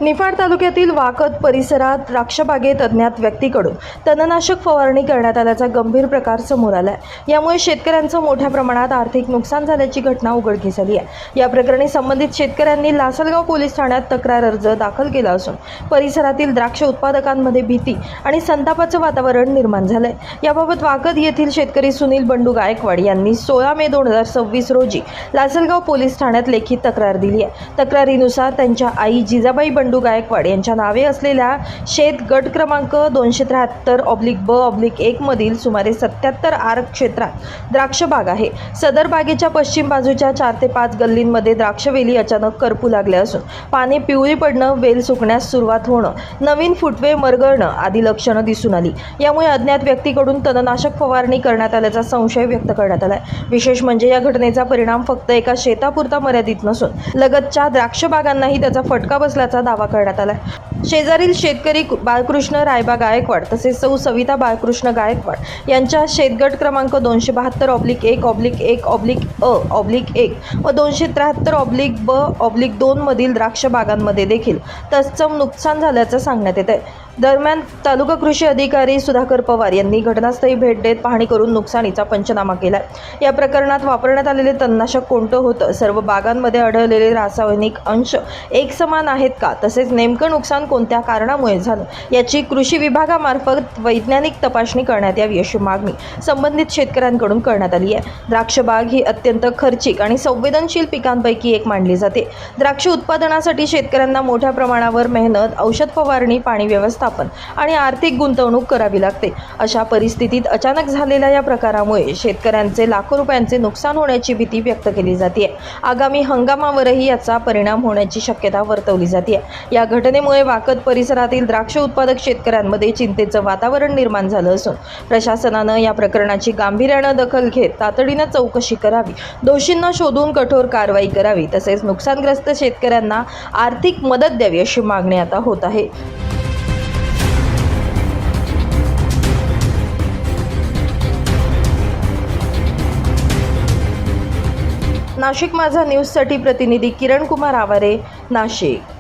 निफाड तालुक्यातील वाकद परिसरात द्राक्षबागेत अज्ञात व्यक्तीकडून तणनाशक फवारणी करण्यात आल्याचा गंभीर प्रकार समोर आला आहे। यामुळे शेतकऱ्यांचं मोठ्या प्रमाणात आर्थिक नुकसान झाल्याची घटना उघडकीस आली आहे। या प्रकरणी संबंधित शेतकऱ्यांनी लासलगाव पोलीस ठाण्यात तक्रार अर्ज दाखल केला असून परिसरातील द्राक्ष उत्पादकांमध्ये भीती आणि संतापाचं वातावरण निर्माण झालंय। याबाबत वाकद येथील शेतकरी सुनील बंडू गायकवाड यांनी 16 मे 2026 रोजी लासलगाव पोलीस ठाण्यात लेखी तक्रार दिली आहे। तक्रारीनुसार त्यांच्या आई जिजाबाई बंडू गायकवाड यांच्या नावे असलेल्या शेत गट क्रमांक 273/ब/1 मधील सुमारे 77 आर क्षेत्रात द्राक्ष बाग आहे। सदर बागेच्या पश्चिम बाजूच्या 4 ते 5 गल्लींमध्ये द्राक्षवेली अचानक करपू लागल्या असून पाने पिवळी पडणं, वेल सुकण्यास सुरुवात होणं, नवीन फुटवे मरगळणं आदी लक्षणं दिसून आली। यामुळे अज्ञात व्यक्तीकडून तणनाशक फवारणी करण्यात आल्याचा संशय व्यक्त करण्यात आला आहे। विशेष म्हणजे या घटनेचा परिणाम फक्त एका शेतापुरता मर्यादित नसून लगतच्या द्राक्ष बागांनाही त्याचा फटका बसल्याचा दावा करण्यात आला आहे। शेजारील शेतकरी बाळकृष्ण रायबा गायकवाड तसेच सौ सविता बाळकृष्ण गायकवाड यांच्या शेतगट क्रमांक 272/1/1/अ/1 व 273/ब/2 मधील द्राक्ष बागांमध्ये देखील तत्सम नुकसान झाल्याचं सांगण्यात येत आहे। दरम्यान तालुका कृषी अधिकारी सुधाकर पवार यांनी घटनास्थळी भेट देत पाहणी करून नुकसानीचा पंचनामा केला। या प्रकरणात वापरण्यात आलेले तणनाशक कोणतं होतं, सर्व बागांमध्ये आढळलेले रासायनिक अंश एकसमान आहेत का, तसेच नेमकं नुकसान कोणत्या कारणामुळे झालं याची कृषी विभागामार्फत वैज्ञानिक तपासणी करण्यात यावी अशी मागणी संबंधित शेतकऱ्यांकडून करण्यात आली आहे। द्राक्ष बाग ही अत्यंत खर्चिक आणि संवेदनशील पिकांपैकी एक मानली जाते। द्राक्ष उत्पादनासाठी शेतकऱ्यांना मोठ्या प्रमाणावर मेहनत, औषध फवारणी, पाणी व्यवस्थापन आणि आर्थिक गुंतवणूक करावी लागते। अशा परिस्थितीत अचानक झालेल्या या प्रकारामुळे शेतकऱ्यांचे लाखो रुपयांचे नुकसान होण्याची भीती व्यक्त केली जाते। आगामी हंगामावरही याचा परिणाम होण्याची शक्यता वर्तवली जाते। या घटनेमुळे वाकद परिसरातील द्राक्ष उत्पादक शेतकऱ्यांमध्ये चिंतेचं वातावरण निर्माण झालं असून प्रशासनानं या प्रकरणाची गांभीर्यानं दखल घेत तातडीनं चौकशी करावी, दोषींना शोधून कठोर कारवाई करावी, तसेच नुकसानग्रस्त शेतकऱ्यांना आर्थिक मदत द्यावी अशी मागणी आता होत आहे। नाशिक माझा न्यूजसाठी प्रतिनिधी किरण कुमार आवारे, नाशिक।